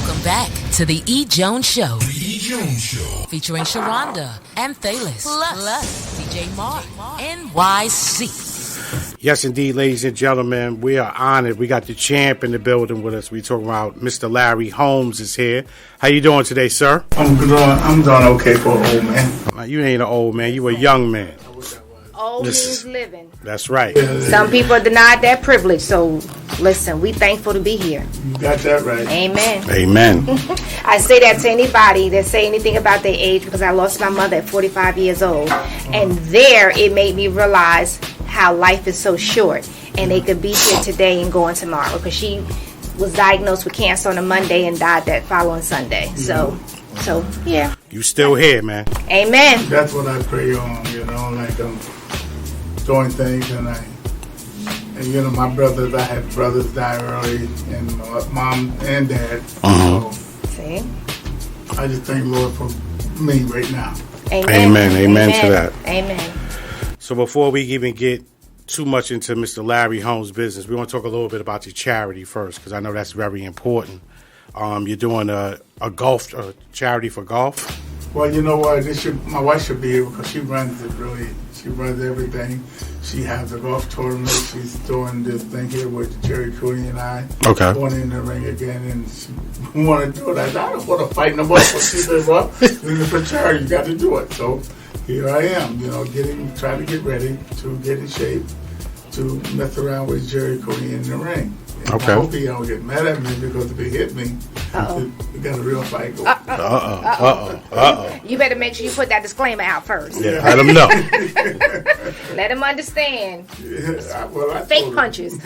Welcome back to the E.Jones Show. The E.Jones Show. Featuring Sharonda and Thalis. Plus DJ Mark. NYC. Yes, indeed, ladies and gentlemen. We are honored. We got the champ in the building with us. We talking about Mr. Larry Holmes is here. How you doing today, sir? I'm doing okay for an old man. You ain't an old man. You a young man. Old means living. That's right. Some people are denied that privilege, so listen, we thankful to be here. You got that right. Amen. Amen. I say that to anybody that say anything about their age because I lost my mother at 45 years old. And there it made me realize how life is so short. And they could be here today and gone tomorrow because she was diagnosed with cancer on a Monday and died that following Sunday. So yeah. You still here, man. Amen. That's what I pray on, like I'm doing things and my brothers, I had brothers die early and mom and dad. So See? I just thank Lord for me right now. Amen. Amen to that. Amen. So before we even get too much into Mr. Larry Holmes' business, we want to talk a little bit about your charity first because I know that's very important. You're doing a charity for golf. Well, you know what? My wife should be here because she runs it really. She runs everything. She has a golf tournament. She's doing this thing here with Gerry Cooney and I. Okay. Going in the ring again, and she want to do it. I don't want to fight no more. She said, "Well, for charity, you got to do it." So here I am, trying to get ready to get in shape to mess around with Gerry Cooney in the ring. And I hope he don't get mad at me because if he hit me, we got a real fight going. You better make sure you put that disclaimer out first. Yeah, let him know. Let him understand. Yeah, fake punches.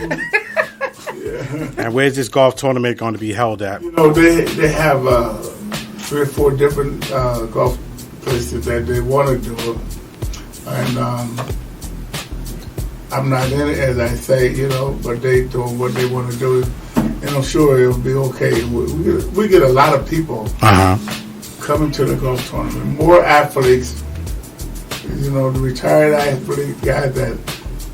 And where's this golf tournament going to be held at? They have 3 or 4 different golf places that they want to do it. And I'm not in it, as I say, but they doing what they want to do. And I'm sure it'll be okay. We get a lot of people coming to the golf tournament. More athletes, the retired athlete guys that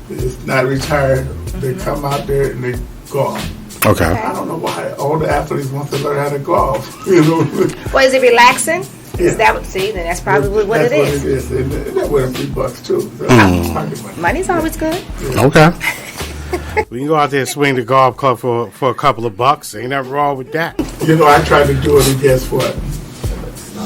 is not retired, they come out there and they golf. Okay. I don't know why all the athletes want to learn how to golf. Well, is it relaxing? Yeah. Is that then that's probably what it is. What it is. And they're worth a few bucks too. So money's always good. Yeah. Okay. We can go out there and swing the golf club for a couple of bucks. Ain't nothing wrong with that. I tried to do it, and guess what?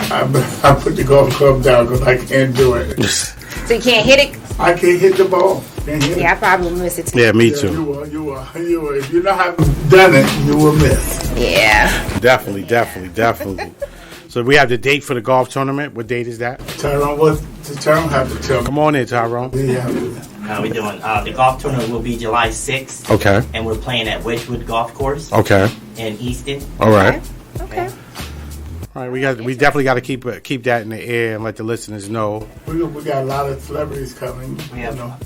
I put the golf club down because I can't do it. So you can't hit it? I can't hit the ball. I probably will miss it too. Yeah, me too. You will. If you not have done it, you will miss. Yeah. Definitely. So we have the date for the golf tournament. What date is that? Tyrone, Tyrone have to tell me. Come on in, Tyrone. How we doing? The golf tournament will be July 6th. Okay. And we're playing at Wedgewood Golf Course. Okay. In Easton. All right. Okay. All right, we definitely got to keep that in the air and let the listeners know. We got a lot of celebrities coming.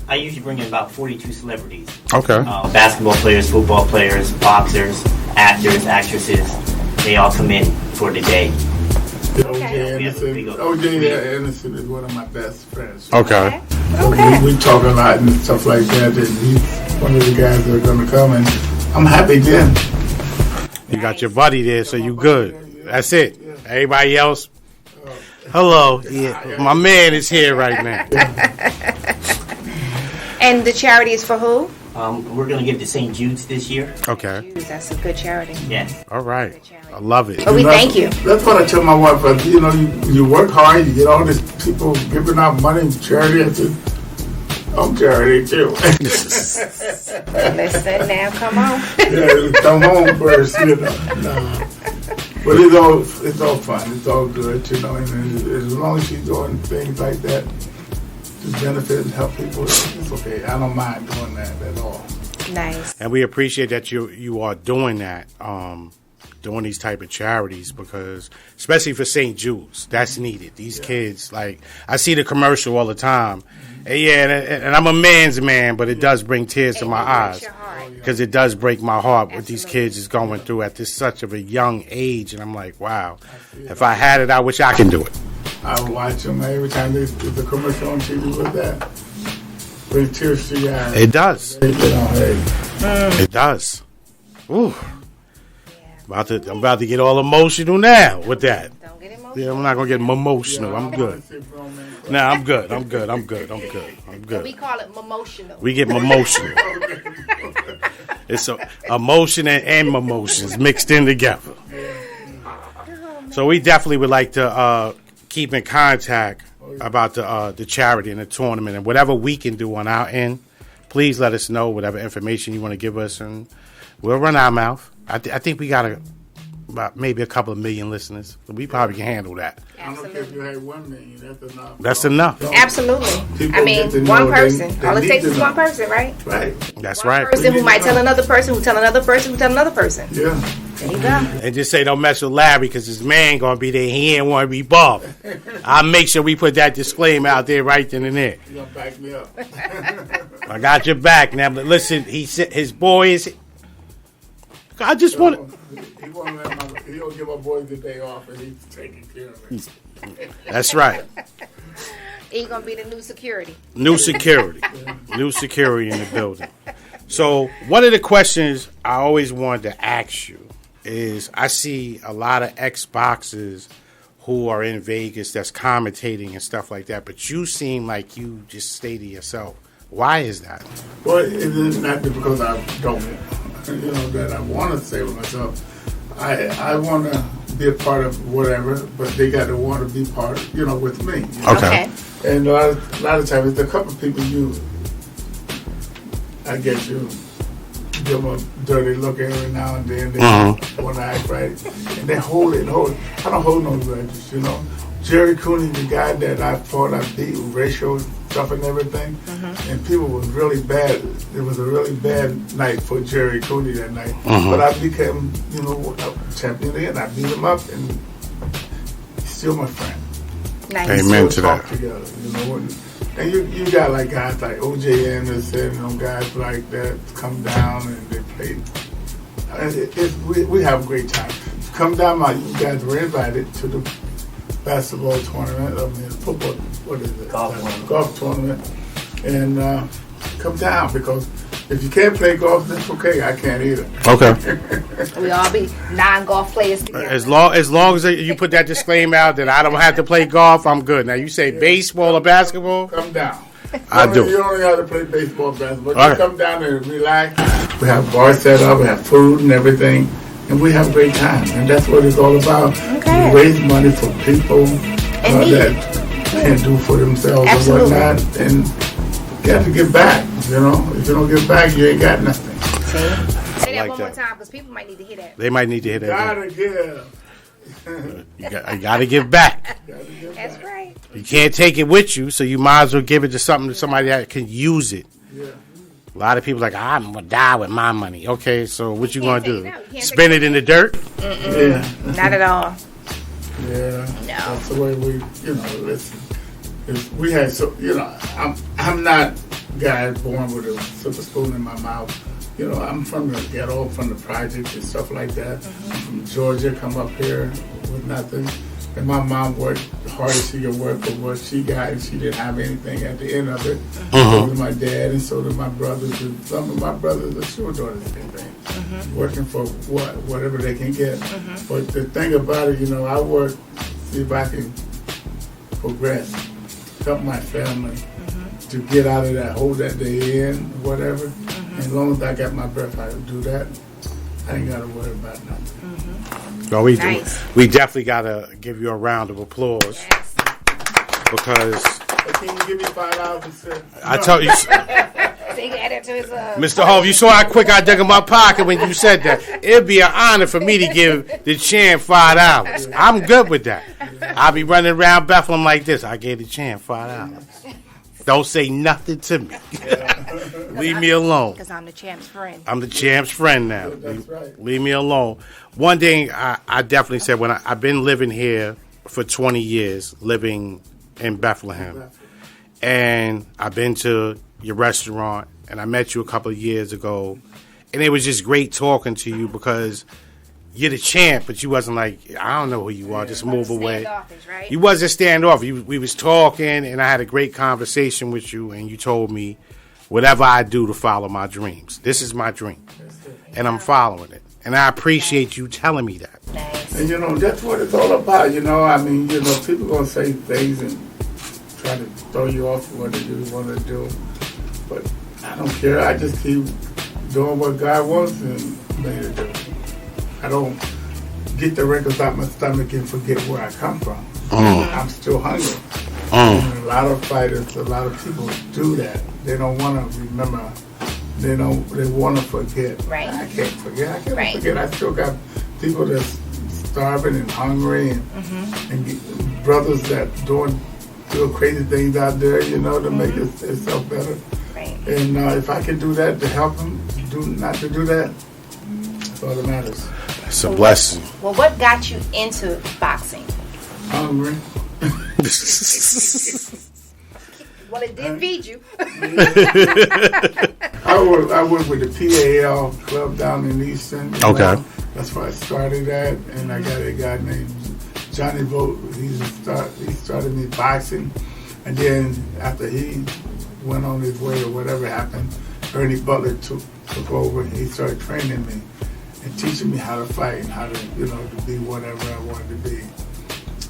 I usually bring in about 42 celebrities. Okay. Basketball players, football players, boxers, actors, actresses. They all come in for the day. O.J. Anderson is one of my best friends. Okay. We talk a lot and stuff like that. And he's one of the guys that are going to come, and I'm happy then. You got your buddy there, so you good. That's it. Everybody else, hello. Yeah, my man is here right now. And the charity is for who? We're going to give to St. Jude's this year. Okay. That's a good charity. Yes. All right. I love it. But we thank you. That's what I tell my wife. You work hard. You get all these people giving out money to charity. I said, I'm charity too. Listen now, come on. Come home first. But it's all fun. It's all good, And as long as she's doing things like that to benefit and help people, it's okay. I don't mind doing that at all. Nice. And we appreciate that you are doing that, doing these type of charities because, especially for St. Jude's, that's needed. These kids, I see the commercial all the time. And I'm a man's man, but it does bring tears to my eyes because it does break my heart what these kids is going through at such of a young age. And I'm like, wow, if I had it, I wish I can do it. I watch them every time there's a commercial on TV with that. Bring tears to your eyes. It does. It does. Ooh. I'm about to get all emotional now with that. Don't get emotional. Yeah, I'm not gonna get emotional. I'm good. Nah, I'm good. We call it emotional. We get emotional. It's emotion and emotions mixed in together. So we definitely would like to keep in contact about the charity and the tournament and whatever we can do on our end. Please let us know whatever information you want to give us, and we'll run our mouth. I think we got about maybe a couple of million listeners. So we probably can handle that. I don't care if you had 1 million. That's enough. That's enough. Absolutely. I mean, one person. All it takes is one person, right? Right. That's one right. Person who might tell another person, who tell another person, who tell another person. Yeah. There you go. And just say don't mess with Larry because his man gonna be there. He ain't want to be bothered. I'll make sure we put that disclaimer out there right then and there. You gonna back me up? I got your back now. But listen, he said his boy is. I just want to. He won't let he'll give our boys the day off, and he's taking care of it. That's right. He's gonna be the new security. New security in the building. So one of the questions I always wanted to ask you is, I see a lot of ex-boxers who are in Vegas that's commentating and stuff like that, but you seem like you just stay to yourself. Why is that? Well, it's not because I don't, that I want to stay with myself. I want to be a part of whatever, but they got to want to be part, with me. Okay. And a lot of times, there's a couple of people I guess you give them a dirty look every now and then. They want to act right. And they hold it. I don't hold no grudges, Gerry Cooney, the guy that I beat with racial stuff and everything, and people was really bad. It was a really bad night for Gerry Cooney that night. But I became, champion again. I beat him up, and he's still my friend. Nice. Amen to that. Together, and you got like guys like O.J. Anderson, guys like that come down and they play. We have a great time. Come down, you guys were invited to the basketball tournament. Football. What is it? Golf tournament. And come down, because if you can't play golf, that's okay. I can't either. Okay. We all be non-golf players together. As long as you put that disclaimer out that I don't have to play golf, I'm good. Now you say baseball or basketball? Come down. I do. You don't have to play baseball or basketball. Just come down and relax. We have bars set up. We have food and everything. And we have a great time. And that's what it's all about. Okay. We raise money for people that can't do for themselves. Absolutely. And whatnot. And you have to give back. If you don't give back, you ain't got nothing. Say that like one that. more time, because people might need to hear that. They might need to hear that. Gotta give. You gotta give back. That's right. You can't take it with you, so you might as well give it to somebody that can use it. Yeah. A lot of people like, I'm gonna die with my money. Okay, so what you gonna do? Can't Spend it in the dirt? Yeah. Not at all. Yeah. No. That's the way we, listen. We had I'm not a guy born with a silver spoon in my mouth. I'm from the ghetto, from the projects and stuff like that. I'm from Georgia, come up here with nothing. And my mom worked hard as she could work for what she got, and she didn't have anything at the end of it. So did my dad, and so did my brothers. And some of my brothers are sure doing the same thing, working for whatever they can get. But the thing about it, I work, see if I can progress, help my family to get out of that hole that they in, whatever. And as long as I got my breath, I can do that. I ain't got to worry about nothing. Well, we Nice. we definitely gotta give you a round of applause Yes. because Can you give me $5 and say, I told you, So he can add that to his. Mr. Hove, you saw how quick I dug in my pocket when you said that. It'd be an honor for me to give the champ $5. I'm good with that. I'll be running around Bethlehem like this. I gave the champ $5. Don't say nothing to me. Leave me alone. Because I'm the champ's friend. I'm the champ's friend now. That's right. Leave me alone. One thing I definitely said, when I've been living here for 20 years, living in Bethlehem, and I've been to your restaurant, and I met you a couple of years ago, and it was just great talking to you because you're the champ, but you wasn't like, I don't know who you are, just move away. Standoffish, right? You wasn't standoff. We was talking, and I had a great conversation with you, and you told me, whatever I do to follow my dreams. This is my dream, and I'm following it. And I appreciate you telling me that. Nice. And, that's what it's all about, I mean, people going to say things and try to throw you off what you want to do. But I don't care. I just keep doing what God wants and made it do. I don't get the wrinkles out my stomach and forget where I come from. I'm still hungry. And a lot of fighters, a lot of people do that. They don't want to remember. They want to forget. Right. I can't forget. I can't forget. I still got people that's starving and hungry and brothers that doing crazy things out there, to make itself better. Right. And if I can do that to help them, not to do that, that's all that matters. It's a blessing. Well, what got you into boxing? Hungry. Well, it did feed you. I work with the PAL club down in Easton. Okay. That's where I started at, and I got a guy named Johnny Vogt. He started me boxing, and then after he went on his way or whatever happened, Ernie Butler took over, and he started training me and teaching me how to fight and how to, to be whatever I wanted to be.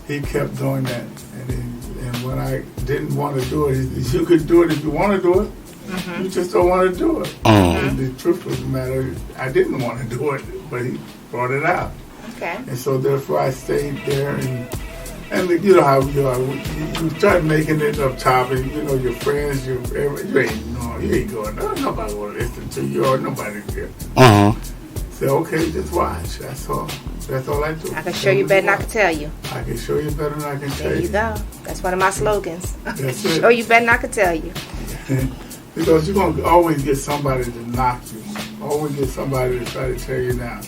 He kept doing that, and when I didn't want to do it, he said, you could do it if you want to do it. You just don't want to do it. And the truth of the matter, I didn't want to do it, but he brought it out. Okay. And so therefore I stayed there, and you know how you are. You start making it up top, and your friends, you ain't going. Nobody want to listen to you, or nobody care. Say, okay, just watch. That's all. That's all I do. I can show you better than I can tell you. I can show you better than I can tell There you. you go. That's one of my slogans. That's it. Show you better than I can tell you. Because you're going to always get somebody to knock you. Always get somebody to try to tear you down.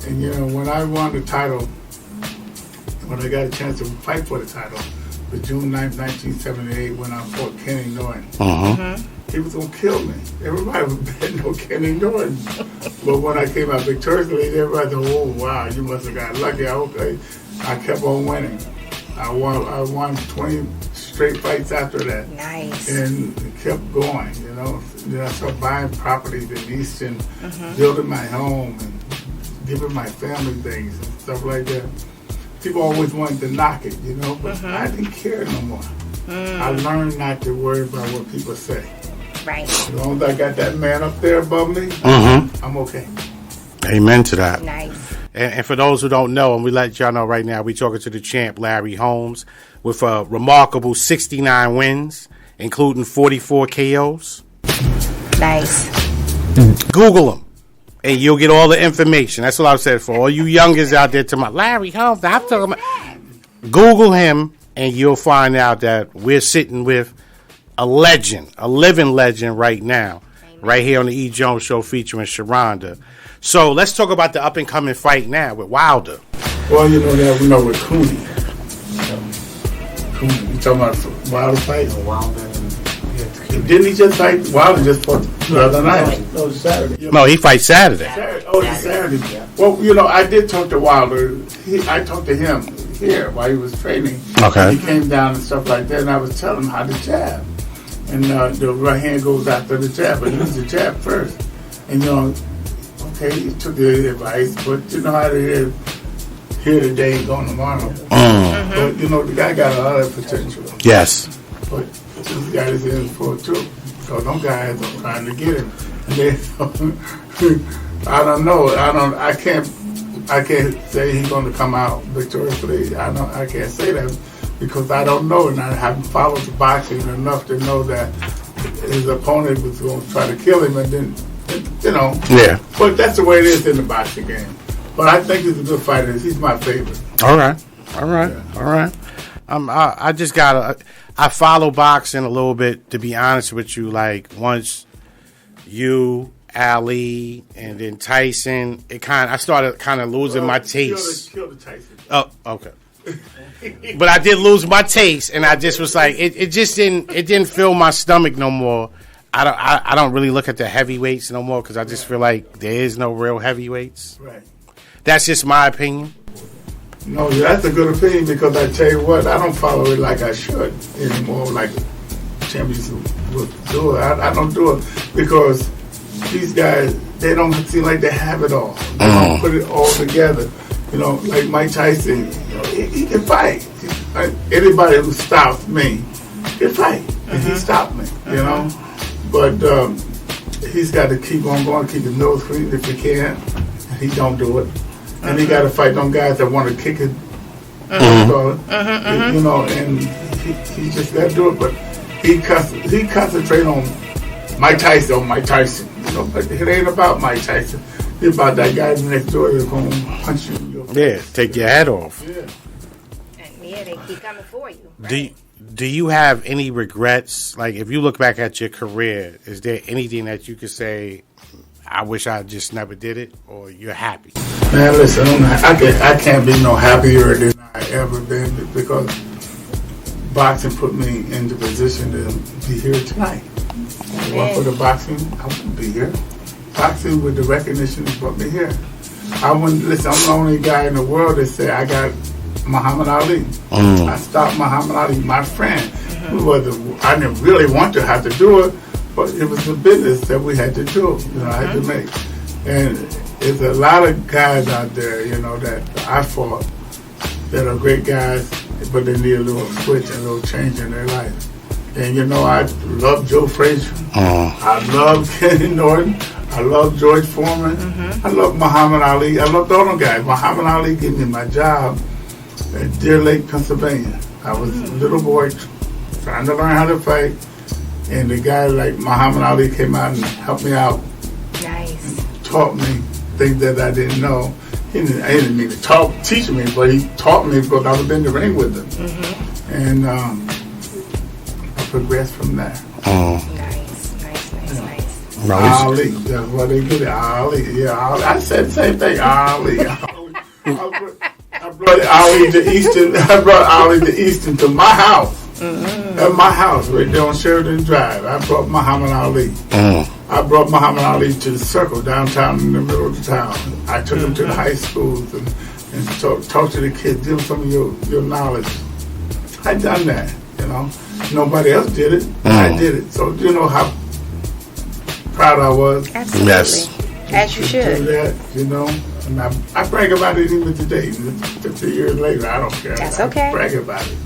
And, when I won the title, when I got a chance to fight for the title, for June 9th, 1978, when I fought Kenny Norton, he was going to kill me. Everybody was betting on Kenny Norton. But when I came out victoriously, everybody said, oh, wow, you must have got lucky. I kept on winning. I won 20 straight fights after that. Nice. And it kept going, Then I started buying properties in Easton, building my home and giving my family things and stuff like that. People always wanted to knock it, but I didn't care no more. I learned not to worry about what people say. Right. As long as I got that man up there above me, I'm okay. Amen to that. Nice. And for those who don't know, and we let y'all know right now, we're talking to the champ, Larry Holmes, with a remarkable 69 wins, including 44 KOs. Nice. Google him, and you'll get all the information. That's what I said for all you youngers out there to my Larry Holmes. I'm talking about. Google him, and you'll find out that we're sitting with a legend, a living legend right now, right here on the E.Jones Show featuring Sharonda. So let's talk about the up-and-coming fight now with Wilder. Well, with Cooney. Cooney. You talking about Wilder fight? Wilder. Didn't he just fight? Wilder just fought the other night. No, Saturday. No, he fights Saturday. Oh, it's Saturday. Well, I did talk to Wilder. I talked to him here while he was training. Okay. He came down and stuff like that, and I was telling him how to jab. And the right hand goes after the jab, but use the jab first. And, okay, he took the advice, but you know how it is. Here today, gone tomorrow. But, the guy got a lot of potential. Yes. But he's got his hands full, too. So them guys are trying to get him. And then, I don't know. I can't say he's going to come out victoriously. I can't say that because I don't know, and I haven't followed the boxing enough to know that his opponent was going to try to kill him, and then, Yeah. But that's the way it is in the boxing game. But I think he's a good fighter. He's my favorite. All right. I just I follow boxing a little bit, to be honest with you. Like once you, Ali, and then Tyson, I started kind of losing my taste. Kill the Tyson. Oh, okay. But I did lose my taste, and I just was like, it didn't fill my stomach no more. I don't really look at the heavyweights no more because I just feel like there is no real heavyweights. Right. That's just my opinion. No, that's a good opinion because I tell you what, I don't follow it like I should anymore, like champions would do it. I don't do it because these guys, they don't seem like they have it all. They don't put it all together. You know, like Mike Tyson, you know, he can fight. Like anybody who stops me can fight. And he stopped me, you know. But he's got to keep on going, keep his nose clean if he can. And he don't do it. And he got to fight them guys that want to kick it. You know, and he just got to do it. But he concentrate on Mike Tyson. You know, but it ain't about Mike Tyson. It's about that guy next door that's going to punch you in your face. Yeah, take your head off. Yeah. And they keep coming for you. Right? Do you have any regrets? Like, if you look back at your career, is there anything that you could say, I wish I just never did it, or you're happy? Man, listen, I can't be no happier than I ever been because boxing put me in the position to be here tonight. If it weren't for the boxing, I wouldn't be here. Boxing with the recognition brought me here. I wouldn't listen. I'm the only guy in the world that said I got Muhammad Ali. I stopped Muhammad Ali, my friend. I didn't really want to have to do it, but it was the business that we had to do. You know, I had to make. And there's a lot of guys out there, you know, that I fought that are great guys, but they need a little switch, a little change in their life. And you know, I love Joe Frazier. I love Kenny Norton. I love George Foreman. I love Muhammad Ali. I love all them guys. Muhammad Ali gave me my job at Deer Lake, Pennsylvania. I was a little boy trying to learn how to fight, and the guy like Muhammad Ali came out and helped me out. Nice. And taught me things that I didn't know. I didn't mean to teach me, but he taught me because I was in the ring with him. And I progressed from there. Nice. Ali, that's what they get it. Ali, yeah, Ali. I said the same thing. Ali. I brought Ali to Easton. I brought Ali to Easton to my house. At my house, right there on Sheridan Drive. I brought Muhammad Ali. I brought Muhammad Ali to the Circle downtown in the middle of the town. I took him to the high schools and talked to the kids, give them some of your knowledge. I done that, you know. Nobody else did it. I did it. So you know how proud I was. Absolutely. Yes. As you should. That, you know, and I brag about it even today. 50 years later, I don't care. That's okay. I brag about it.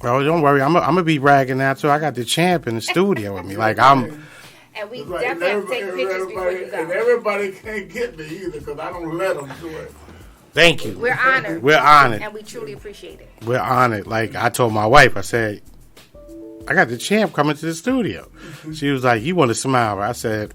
Well, don't worry. I'm gonna be bragging now too. I got the champ in the studio with me. Like I'm. And we Right. definitely have to take pictures before you go. And everybody can't get me either because I don't let them do it. Thank you. We're honored. We're honored. And we truly appreciate it. We're honored. Like I told my wife, I said, I got the champ coming to the studio. She was like, "You want to smile?" I said,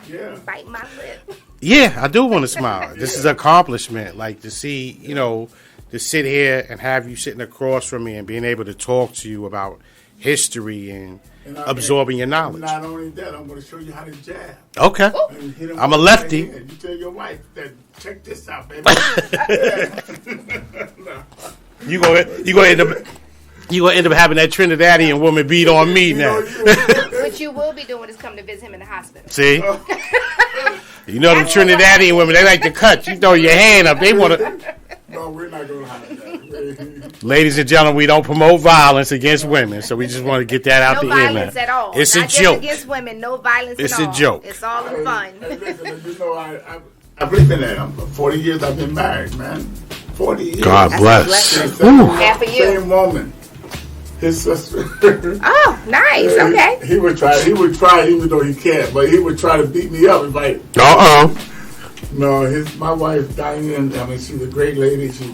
Yeah. Bite my lip. "Yeah, I do want to smile. This is an accomplishment. Like to see, you know, to sit here and have you sitting across from me and being able to talk to you about history and absorbing your knowledge." Not only that, I'm going to show you how to jab. Okay. And hit 'em I'm a with lefty. right hand. You tell your wife that check this out, baby. You gonna end up having that Trinidadian woman beat on me now. What you will be doing is come to visit him in the hospital. See? You know them Trinidadian women, they like to cut. You throw your hand up, they want to. No, we're not going to have that. Ladies and gentlemen, we don't promote violence against women, so we just want to get that out No the air now. violence at all. It's Not a just joke. against women, no violence It's at a all. joke. It's all in fun. Hey, listen, you know, I believe in that. 40 years I've been married, man. 40 years. God That's bless. a blessing. Half of you. Same woman. His sister. Oh, nice. Okay. He would try, even though he can't, but he would try to beat me up. It's like, no, my wife, Diane, I mean, she's a great lady. She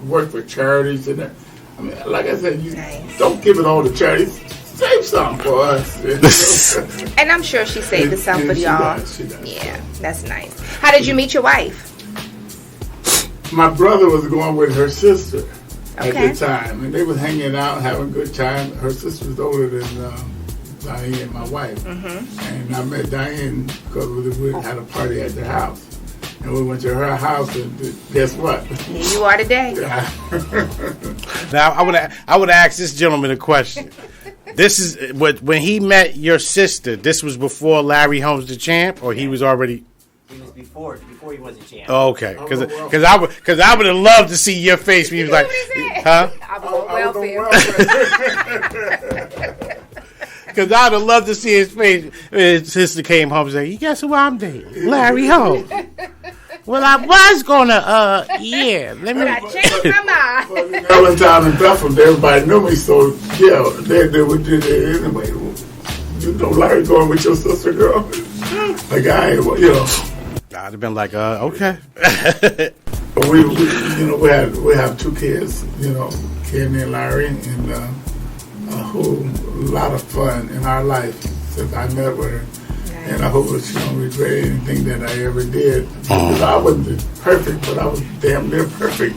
worked for charities and that. I mean, like I said, you don't give it all to charities. Save some for us. And I'm sure she saved some for y'all. She does. Yeah, that's nice. How did you meet your wife? My brother was going with her sister at Okay. the time, and they was hanging out, having a good time. Her sister was older than Diane, my wife, and I met Diane because we had a party at the house, and we went to her house, and guess what? Here you are today. Now, I would ask this gentleman a question. This is when he met your sister. This was before Larry Holmes the champ, or he was already. He was before he was a champ. Oh, okay, because I would have loved to see your face when he was like, huh? I was on welfare. Because I'd have loved to see his face. His sister came home and said, "You guess who I'm dating? Larry Holmes." Well, I was gonna, let me. I changed my mind. Valentine and Bethel, everybody knew me, so yeah, they would do that anyway. You know, Larry going with your sister, girl. Like I'd have been like, okay. But we have 2 kids, Kenny and Larry, and a whole lot of fun in our life since I met with her. And I hope that she don't regret anything that I ever did. Because I wasn't perfect, but I was damn near perfect.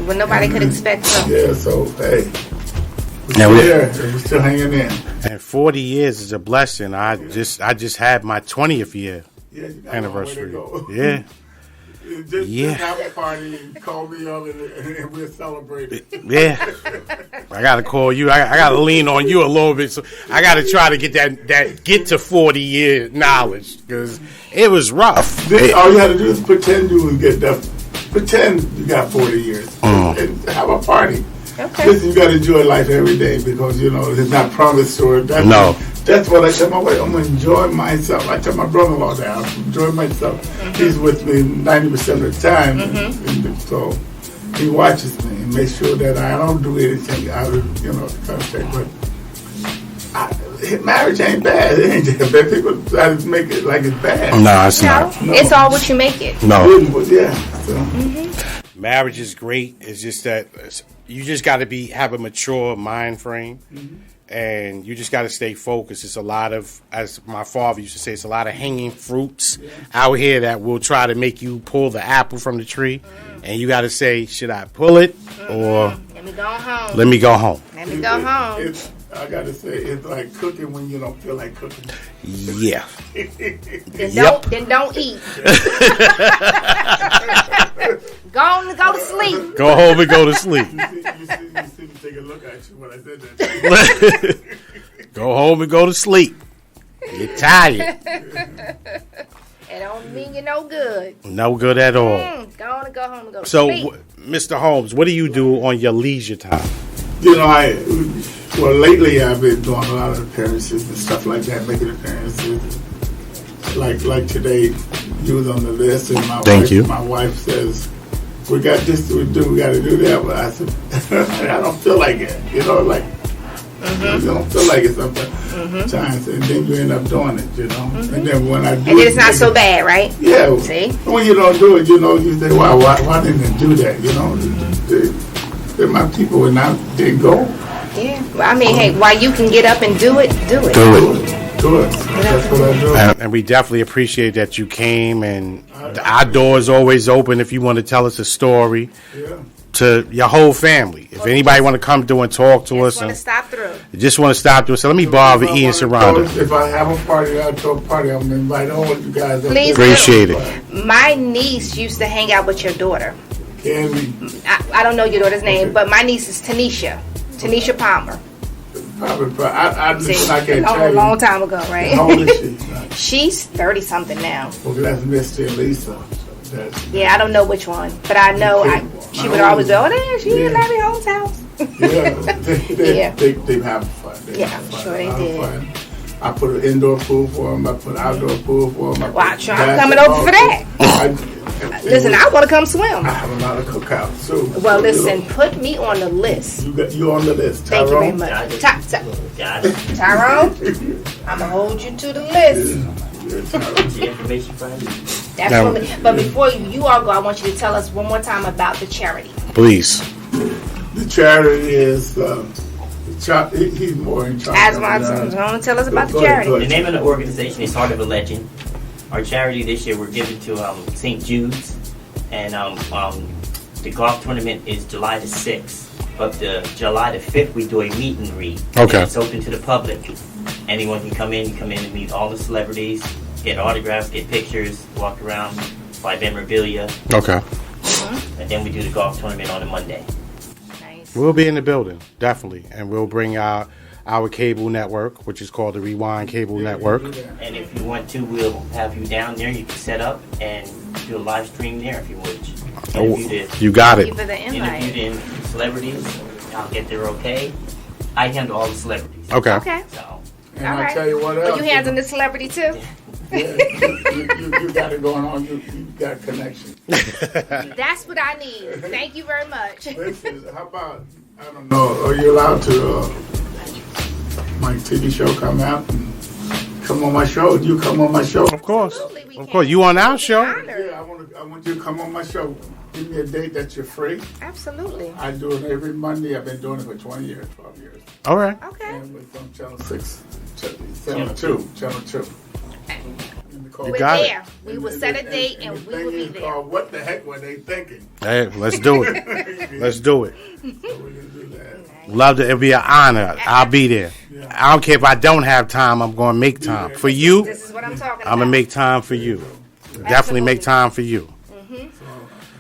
When nobody could expect something. Yeah, so, hey. We're still hanging in. And 40 years is a blessing. I just had my 20th year anniversary. Yeah. Just have a party and call me up and we'll celebrate it. Yeah. I got to call you. I got to lean on you a little bit. So I got to try to get that get to 40 year knowledge because it was rough. All you had to do is pretend you would get that. Pretend you got 40 years and have a party. Okay. Listen, you got to enjoy life every day because, it's not promised to her. That's what I tell my wife. I'm going to enjoy myself. I tell my brother-in-law that. I'm enjoy myself. He's with me 90% of the time. And so he watches me and makes sure that I don't do anything out of, the context. But marriage ain't bad. It ain't just bad. People try to make it like it's bad. No, it's not. No. It's all what you make it. No. Yeah. So. Marriage is great. It's just that you just got to have a mature mind frame. And you just got to stay focused. It's a lot of, as my father used to say, it's a lot of hanging fruits out here that will try to make you pull the apple from the tree. And you got to say, should I pull it or let me go home? Let me go home. Let me go home. I got to say, it's like cooking when you don't feel like cooking. Yeah. Then don't eat. Go to sleep. Go home and go to sleep. You see me take a look at you when I said that. Go home and go to sleep. You're tired. It don't mean you're no good. No good at all. Go home and go to So, sleep. Mr. Holmes, what do you do on your leisure time? Lately I've been doing a lot of appearances and stuff like that, making appearances. Like today, you was on the list, and my wife says, "We got this to do. We got to do that." But I said, "I don't feel like it." You don't feel like it sometimes, and then you end up doing it. And then when I do, and then it's not so bad, right? Yeah. See, when you don't do it, you say, "Wow, why didn't they do that?" They're my people, and I didn't go. Yeah. Well, I mean, hey, while you can get up and do it, do it. Do it. That's what I do. And we definitely appreciate that you came, and our door is always open if you want to tell us a story to your whole family. If anybody want to come through and talk to us. Just want to stop through. So let me borrow the Ian Surrounder. If I have a party, I'll throw a party. I'm going to invite all of you guys. Please appreciate it. My niece used to hang out with your daughter. Candy. I don't know your daughter's name, but my niece is Tanisha Palmer. Probably. I can't tell you. A long time ago, right? How old is she? She's 30-something now. Well, that's Misty and Lisa. Yeah, I don't know which one, but I know she would always go, she in Larry Holmes' house. They have fun. Sure they did. Fun. I put an indoor pool for them. I put an outdoor pool for them. I'm coming over for that. Listen, I want to come swim. I have a lot of cookouts too. Well, listen, put me on the list. You on the list, Thank you very much. Tyrone, I'm going to hold you to the list. The information for him. That's what me. But before you all go, I want you to tell us one more time about the charity. Please. The charity is... he's more in charge. As my son, tell us about the charity. The name of the organization is Heart of a Legend. Our charity this year, we're giving to St. Jude's, and the golf tournament is July the 6th. But the July the 5th, we do a meet and read. Okay. It's open to the public. Anyone can come in. You come in and meet all the celebrities, get autographs, get pictures, walk around, buy memorabilia. Okay. And then we do the golf tournament on a Monday. We'll be in the building, definitely, and we'll bring our cable network, which is called the Rewind Cable Network. And if you want to, we'll have you down there. You can set up and do a live stream there if you would. You got it. Thank you for the invite. Interview the celebrities. I'll get their okay. I handle all the celebrities. Okay. Okay. So, And All I'll right. tell you what else. Are you handling the celebrity too? Yeah, you got it going on. You got connection. That's what I need. Thank you very much. Listen, how about, I don't know, are you allowed to, my TV show come out and come on my show? You come on my show? Of course. Absolutely, we Of can. course. You on our show? Honored. Yeah, I want you to come on my show. Give me a date that you're free. Absolutely. I do it every Monday. I've been doing it for 20 years, 12 years. All right. Okay. And we're from Channel 6, Channel 2. We're got it. there. We will set a date and we will be there. What the heck were they thinking? Hey, let's do it. Let's do it. So we're going to do that. Love it. It'll be an honor. I'll be there. I don't care if I don't have time. I'm going to make time. For you, This is what I'm talking about. I'm going to make time for you. Definitely make time for you.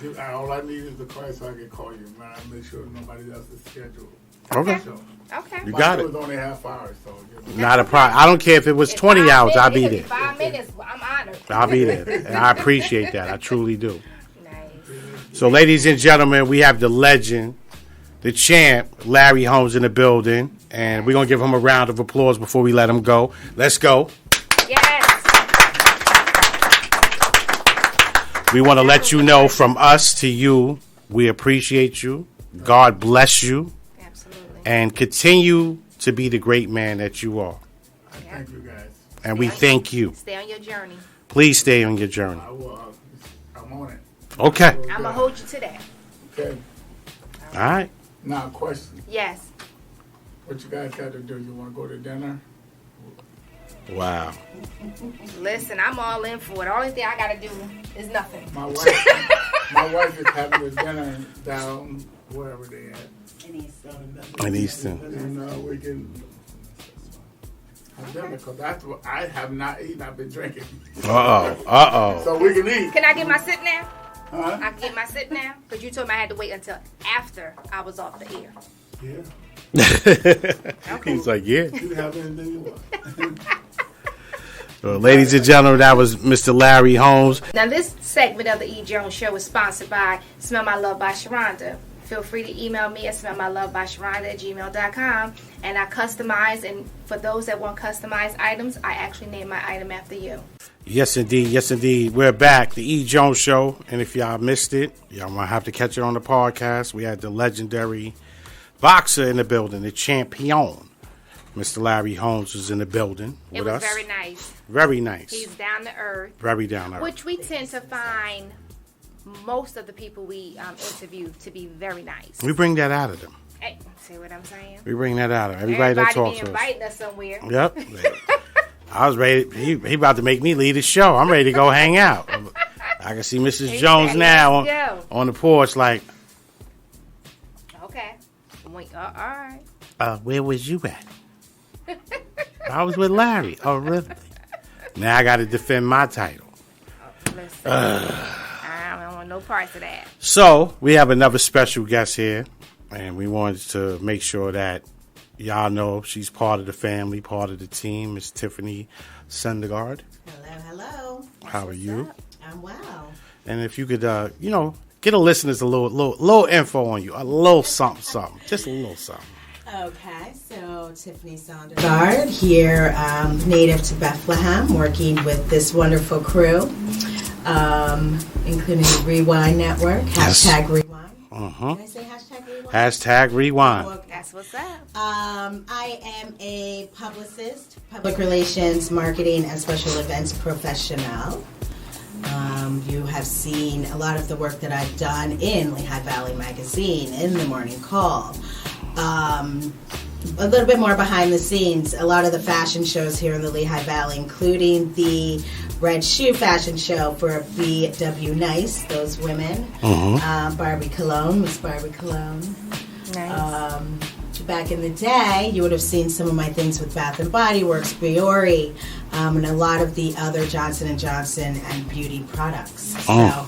So all I need is the card so I can call you. Man, I make sure nobody else is scheduled. Okay. So, Okay. You my got show it. is only half hours, so Not a problem. I don't care if it was 20 hours. I'll be there. 5 minutes. I'm honored. I'll be there. And I appreciate that. I truly do. Nice. So, ladies and gentlemen, we have the legend, the champ, Larry Holmes in the building. And we're going to give him a round of applause before we let him go. Let's go. Yes. We want to let you know from us to you, we appreciate you. God bless you. Absolutely. And continue to be the great man that you are. thank you guys. And we thank you. Stay on your journey. Please stay on your journey. I will, I'm on it. Okay. I'm going to hold you to that. Okay. All right. Now, question. Yes. What you guys got to do? You want to go to dinner? Wow. Listen, I'm all in for it. The only thing I got to do is nothing. My wife is having a dinner down wherever they at. In Easton. And we can have dinner because that's what I have not eaten. I've been drinking. Uh-oh. So we can eat. Can I get my sit now? Huh? I can get my sit now? Because you told me I had to wait until after I was off the air. Yeah. He's like, yeah. You have anything you want. So, ladies and gentlemen, that was Mr. Larry Holmes. Now, this segment of the E.Jones Show is sponsored by Smell My Love by Sharonda. Feel free to email me at smellmylove@gmail.com. And I customize, and for those that want customized items, I actually name my item after you. Yes, indeed. Yes, indeed. We're back, the E.Jones Show. And if y'all missed it, y'all might have to catch it on the podcast. We had the legendary boxer in the building, the champion. Mr. Larry Holmes was in the building with us. It was very nice. Very nice. He's down to earth. Very down to earth. Which we tend to find most of the people we interview to be very nice. We bring that out of them. Hey, see what I'm saying? We bring that out of everybody that talks be to us. inviting us somewhere. Yep. I was ready. He about to make me lead the show. I'm ready to go hang out. I can see Mrs. Jones now on the porch like, okay. Wait, all right. Where was you at? I was with Larry. Oh, really? Now I got to defend my title. Listen, I don't want no parts of that. So, we have another special guest here, and we wanted to make sure that y'all know she's part of the family, part of the team. It's Tiffany Sundergaard. Hello. How are you? I'm well. And if you could, get a listeners a little info on you, a little something, just a little something. Okay, so Tiffany Sundergaard here, native to Bethlehem, working with this wonderful crew, including the Rewind Network, hashtag Rewind. Uh-huh. Did I say hashtag Rewind? Hashtag Rewind. Okay. That's what's up. I am a publicist, public relations, marketing, and special events professional. You have seen a lot of the work that I've done in Lehigh Valley Magazine, in the Morning Call. A little bit more behind the scenes, a lot of the fashion shows here in the Lehigh Valley, including the Red Shoe fashion show for BW Nice, those women. Mm-hmm. Barbie Cologne, Miss Barbie Cologne. Nice. Back in the day, you would have seen some of my things with Bath & Body Works, Biore, and a lot of the other Johnson & Johnson and beauty products. So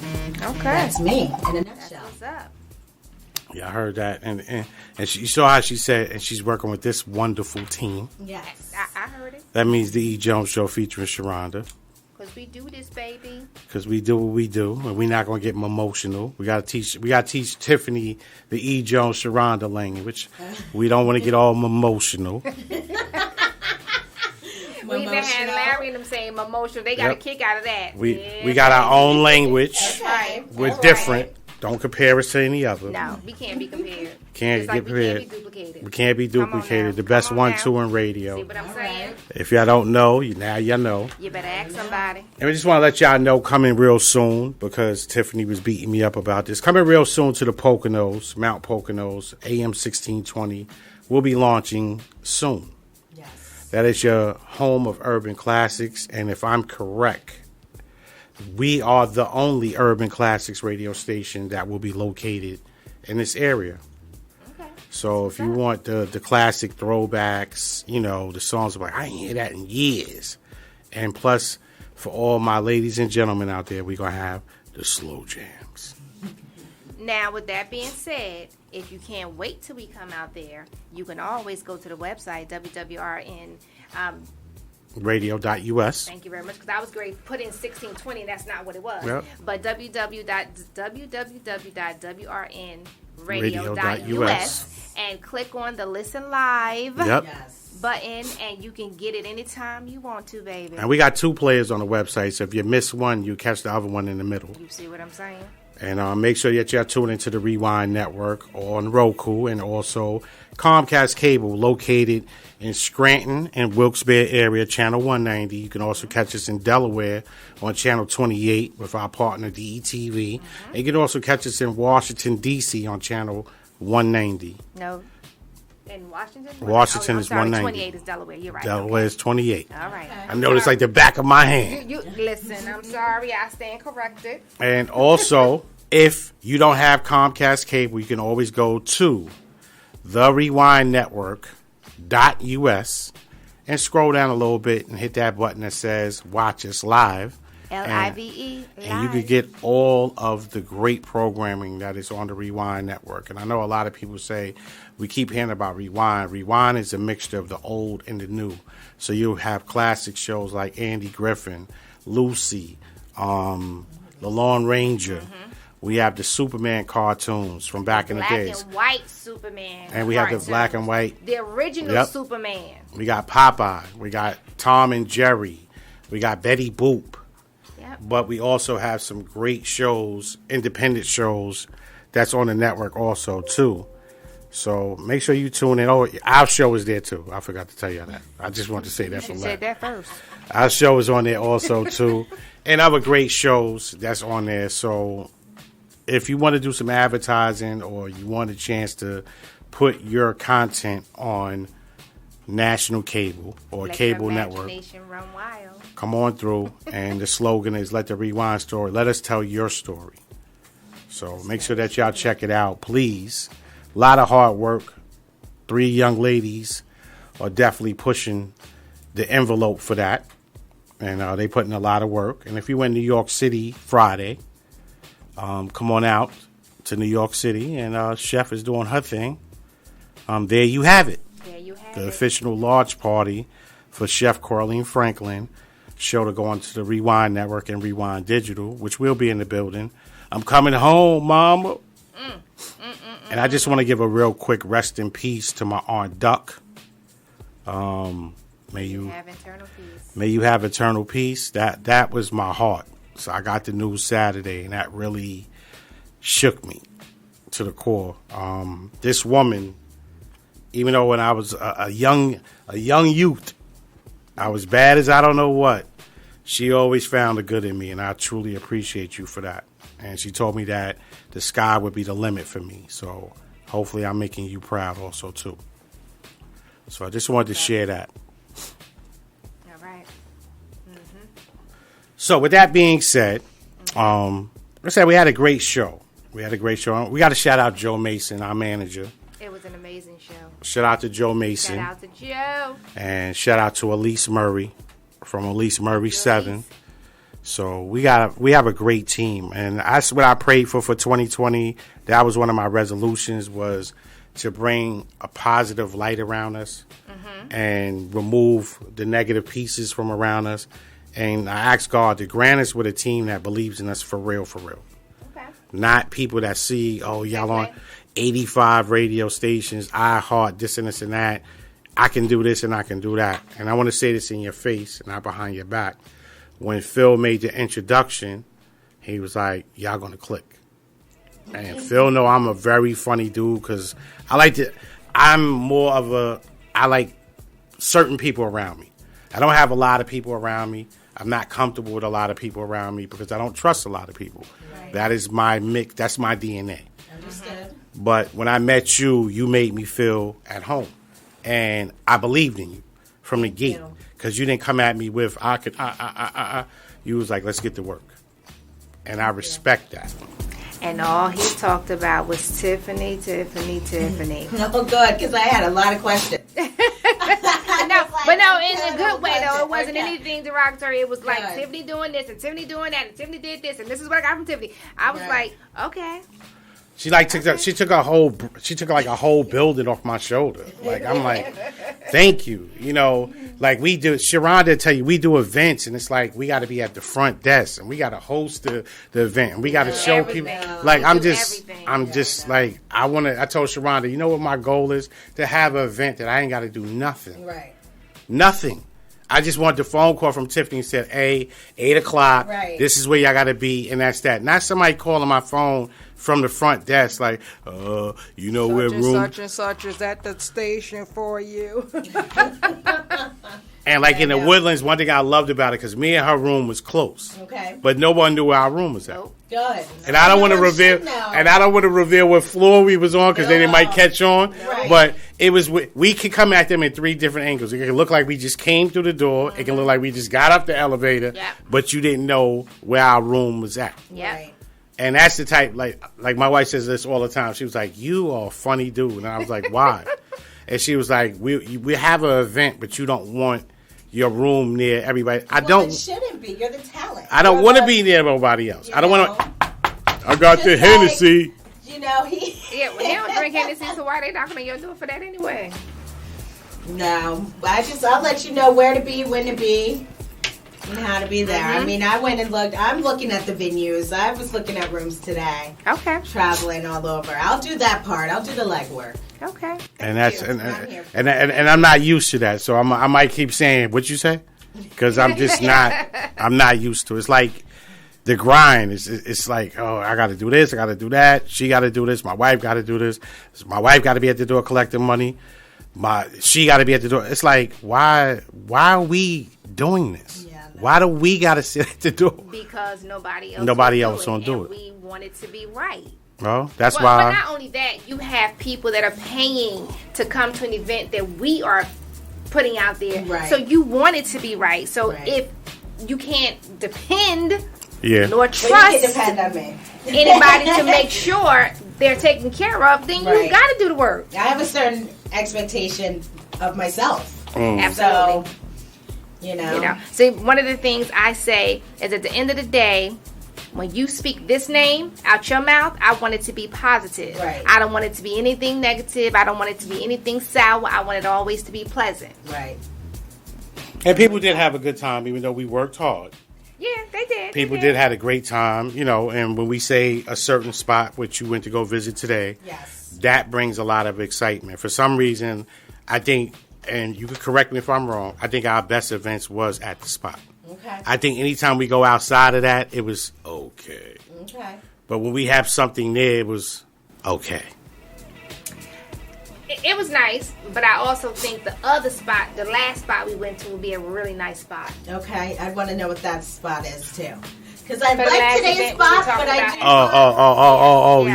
that's me in a nutshell. What's up? Yeah, I heard that, and you saw how she said, and she's working with this wonderful team. Yes. I heard it. That means the E. Jones Show featuring Sharonda. Because we do this, baby. Because we do what we do, and we're not going to get emotional. We got to teach Tiffany the E.Jones Sharonda language. We don't want to get all emotional. We even had Larry and them saying emotional. They got a kick out of that. We got our own language. Right. We're different. Don't compare us to any other. No, we can't be compared. Can't get compared. We can't be duplicated. We can't be duplicated. The best 1-2 in radio. See what I'm saying? If y'all don't know, now you know. You better ask somebody. And we just want to let y'all know, coming real soon, because Tiffany was beating me up about this. Coming real soon to the Poconos, Mount Poconos, AM 1620. We'll be launching soon. Yes. That is your home of urban classics. And if I'm correct, we are the only urban classics radio station that will be located in this area. Okay. So if you want the classic throwbacks, the songs like, I ain't hear that in years. And plus, for all my ladies and gentlemen out there, we're going to have the slow jams. Now, with that being said, if you can't wait till we come out there, you can always go to the website, WWRN. Radio.us. Thank you very much, because I was going to put in 1620, that's not what it was. Yep. But www.WRNradio.us and click on the Listen Live button, and you can get it anytime you want to, baby. And we got 2 players on the website, so if you miss one, you catch the other one in the middle. You see what I'm saying? And make sure that you're tuning into the Rewind Network on Roku, and also Comcast Cable, located in Scranton and Wilkes-Barre area, channel 190. You can also catch us in Delaware on channel 28 with our partner DETV. And you can also catch us in Washington, D.C. on channel 190. No. In Washington? Washington is 190. 28 is Delaware. You're right. Delaware is 28. All right. I know it's like the back of my hand. You listen, I'm sorry. I stand corrected. And also, if you don't have Comcast Cable, you can always go to the Rewind Network.us and scroll down a little bit and hit that button that says Watch Us Live. LIVE. And you can get all of the great programming that is on the Rewind Network. And I know a lot of people say, we keep hearing about Rewind. Rewind is a mixture of the old and the new. So you have classic shows like Andy Griffin, Lucy, The Lone Ranger. We have the Superman cartoons from back in the days. Black and white Superman. And we have the black and white. The original Superman. We got Popeye. We got Tom and Jerry. We got Betty Boop. Yep. But we also have some great shows, independent shows, that's on the network also, too. So make sure you tune in. Oh, our show is there, too. I forgot to tell you that. I just wanted to say that from You said that first. Our show is on there also, too. And other great shows that's on there. So if you want to do some advertising, or you want a chance to put your content on national cable or Let cable your network, imagination run wild. come on through. And the slogan is, let the Rewind story, let us tell your story. So make sure that y'all check it out, please. A lot of hard work. 3 young ladies are definitely pushing the envelope for that. And they put in a lot of work. And if you in New York City Friday, come on out to New York City, and Chef is doing her thing. There you have it. There you have The it. official launch party for Chef Corleen Franklin show to go onto the Rewind Network and Rewind Digital, which will be in the building. I'm coming home, Mama. And I just want to give a real quick rest in peace to my Aunt Duck. May you have eternal peace. May you have eternal peace. That was my heart. So I got the news Saturday, and that really shook me to the core. This woman, even though when I was a young youth, I was bad as I don't know what, she always found the good in me, and I truly appreciate you for that. And she told me that the sky would be the limit for me. So hopefully I'm making you proud also, too. So I just wanted to share that. All right. So with that being said, like I said, we had a great show. We got to shout out Joe Mason, our manager. It was an amazing show. Shout out to Joe Mason. Shout out to Joe. And shout out to Elise Murray from Elise Murray 7. So we have a great team, and that's what I prayed for 2020. That was one of my resolutions, was to bring a positive light around us and remove the negative pieces from around us, And I asked God to grant us with a team that believes in us for real, for real. Okay. Not people that see, y'all on 85 radio stations, iHeart, this and this and that. I can do this and I can do that. And I want to say this in your face, not behind your back. When Phil made the introduction, he was like, y'all going to click. And Phil know I'm a very funny dude because I like certain people around me. I don't have a lot of people around me. I'm not comfortable with a lot of people around me because I don't trust a lot of people. Right. That is my mix. That's my DNA. Understood. But when I met you, you made me feel at home. And I believed in you from the gate because you didn't come at me with, You was like, let's get to work. And I respect that. And all he talked about was Tiffany. Oh, good, because I had a lot of questions. But no, in a good way, though. It wasn't anything derogatory. It was like Tiffany doing this and Tiffany doing that and Tiffany did this and this is what I got from Tiffany. I was like, okay. She took a whole building off my shoulder. Like, I'm like, thank you. You know, like we do. Sharonda tell you we do events, and it's like we got to be at the front desk, and we got to host the event, and we got to show people. Like I told Sharonda, you know what my goal is? To have an event that I ain't got to do nothing. Right. Nothing. I just want the phone call from Tiffany and said, hey, 8 o'clock, this is where y'all got to be, and that's that. Not somebody calling my phone from the front desk like, you know where room. Such and such is at the station for you. And like in the Woodlands, one thing I loved about it, because me and her room was close. Okay. But no one knew where our room was at. Good. And I don't want to reveal what floor we was on because then they might catch on. Right. But it was, we could come at them in 3 different angles. It can look like we just came through the door. Mm-hmm. It can look like we just got up the elevator. Yep. But you didn't know where our room was at. Yeah. Right. And that's the type, like my wife says this all the time. She was like, you are a funny dude. And I was like, why? And she was like, we have an event, but you don't want your room near everybody. It shouldn't be. You're the talent. I don't want to be near nobody else. I don't want to. I got the Hennessy. You know, he don't drink Hennessy, so why they knocking on your door for that anyway? No, I'll let you know where to be, when to be, and how to be there. I mean, I went and looked. I'm looking at the venues. I was looking at rooms today. Okay. Traveling all over. I'll do that part. I'll do the legwork. Okay. And that's and I'm not used to that, so I might keep saying what you say because I'm just not. I'm not used to it. It's like the grind. It's like, oh, I got to do this. I got to do that. She got to do this. My wife got to do this. My wife got to be at the door collecting money. She got to be at the door. It's like, why are we doing this? Yeah, no. Why do we got to sit at the door? Because nobody else won't do it. We want it to be right. Well, that's why. But not only that, you have people that are paying to come to an event that we are putting out there. Right. So you want it to be right. So if you can't depend nor trust anybody to make sure they're taken care of, then you got to do the work. I have a certain expectation of myself. Absolutely. So, you know. See, one of the things I say is at the end of the day, when you speak this name out your mouth, I want it to be positive. Right. I don't want it to be anything negative. I don't want it to be anything sour. I want it always to be pleasant. Right. And people did have a good time, even though we worked hard. Yeah, they did. People did have a great time, and when we say a certain spot, which you went to go visit today, that brings a lot of excitement. For some reason, I think, and you could correct me if I'm wrong, I think our best events was at the spot. Okay. I think anytime we go outside of that, it was okay. Okay. But when we have something there, it was okay. It was nice, but I also think the other spot, the last spot we went to, would be a really nice spot. Okay. I want to know what that spot is, too. Because I like today's spot, but I do.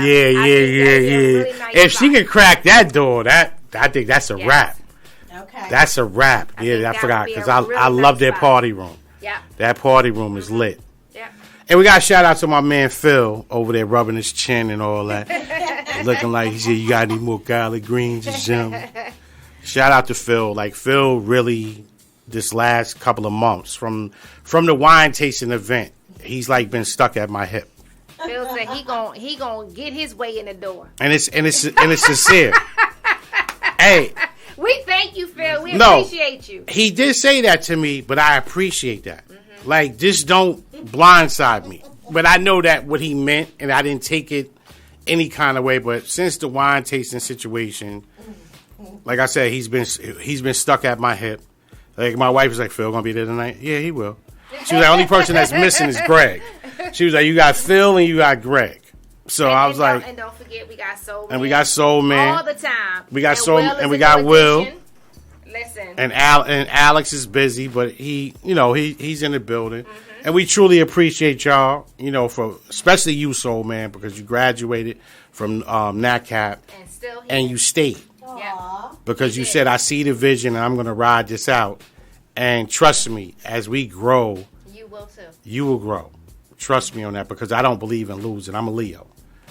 Yeah. Nice if she could crack that door, I think that's a wrap. Okay. That's a wrap. I forgot because I love their party room. Yeah. That party room is lit. Yeah. And we got a shout out to my man Phil over there rubbing his chin and all that. Looking like he said, you got any more garlic greens or something? Shout out to Phil. Like Phil really, this last couple of months from the wine tasting event, he's like been stuck at my hip. Phil said he gonna get his way in the door. And it's sincere. Hey. We thank you, Phil. We appreciate you. He did say that to me, but I appreciate that. Mm-hmm. Like, just don't blindside me. But I know that what he meant, and I didn't take it any kind of way. But since the wine tasting situation, like I said, he's been stuck at my hip. Like, my wife was like, Phil gonna be there tonight? Yeah, he will. She was like, the only person that's missing is Greg. She was like, you got Phil and you got Greg. So I was like, and don't forget, we got Soul Man. And we got Soul Man all the time. We got Soul, and we got Will. Listen. And Alex is busy, but he's in the building. And we truly appreciate y'all, for especially you, Soul Man, because you graduated from NACAP and you stayed. Yeah. Because you said, I see the vision and I'm going to ride this out. And trust me, as we grow, you will too. You will grow. Trust me on that, because I don't believe in losing. I'm a Leo.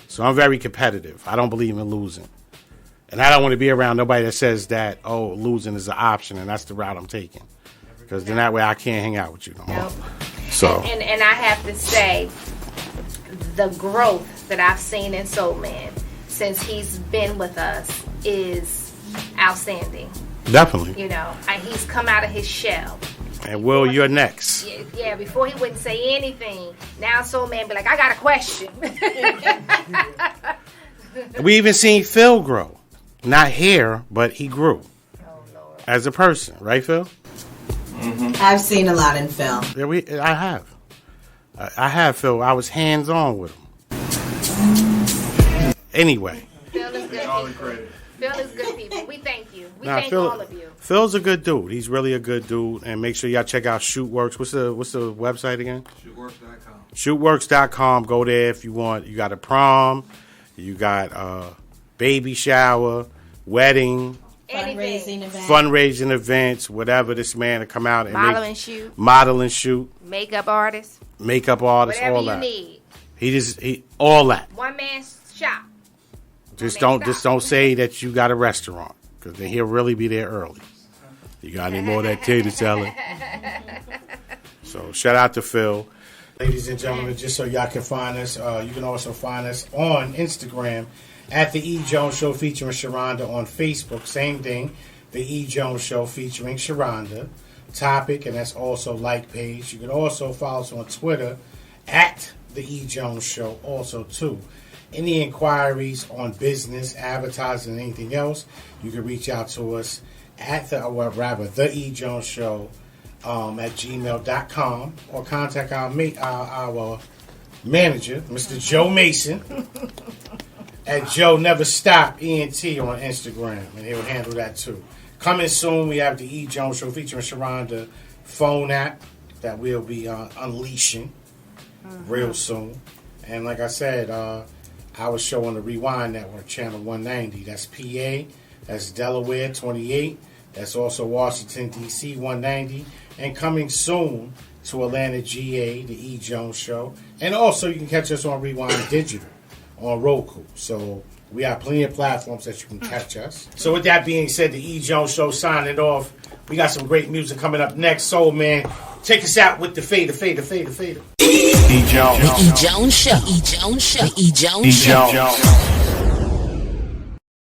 So I'm very competitive. I don't believe in losing. And I don't want to be around nobody that says that, losing is an option, and that's the route I'm taking. Because then that way I can't hang out with you no more. Nope. So. And I have to say, the growth that I've seen in Soul Man since he's been with us is outstanding. Definitely. He's come out of his shell. And Will, you're next. Yeah, before he wouldn't say anything. Now Soul Man be like, I got a question. We even seen Phil grow. Not here, but he grew. Lord. As a person. Right, Phil? Mm-hmm. I've seen a lot in Phil. Yeah, I have. I have, Phil. I was hands-on with him. Anyway. Phil is good people. Phil is good people. We thank you. We thank all of you. Phil's a good dude. He's really a good dude. And make sure y'all check out Shootworks. What's the website again? Shootworks.com. Shootworks.com. Go there if you want. You got a prom. You got baby shower, wedding. Fundraising events, whatever this man to come out and model and shoot. Makeup artist. Whatever all that. Need. He all that. One man shop. Just don't say that you got a restaurant, because then he'll really be there early. You got any more of that tater salad? So shout out to Phil. Ladies and gentlemen, just so y'all can find us, you can also find us on Instagram at the E.Jones Show featuring Sharonda. On Facebook, same thing, the E.Jones Show featuring Sharonda. Topic, and that's also like page. You can also follow us on Twitter at the E.Jones Show also too. Any inquiries on business, advertising, and anything else, you can reach out to us at the E.Jones Show at gmail.com, or contact our manager, Mr. Joe Mason, at Joe Never Stop ENT on Instagram, and he'll handle that too. Coming soon, we have the E.Jones Show featuring Sharonda phone app that we'll be unleashing real soon. And like I said, our show on the Rewind Network, channel 190. That's PA, that's Delaware 28, that's also Washington, D.C. 190, and coming soon to Atlanta, GA, the E.Jones Show. And also you can catch us on Rewind Digital on Roku. So we have plenty of platforms that you can catch us. So with that being said, the E.Jones Show signing off. We got some great music coming up next. Soul Man, take us out with the fader. E.Jones. The E.Jones Show. E.Jones Show. The E.Jones Show.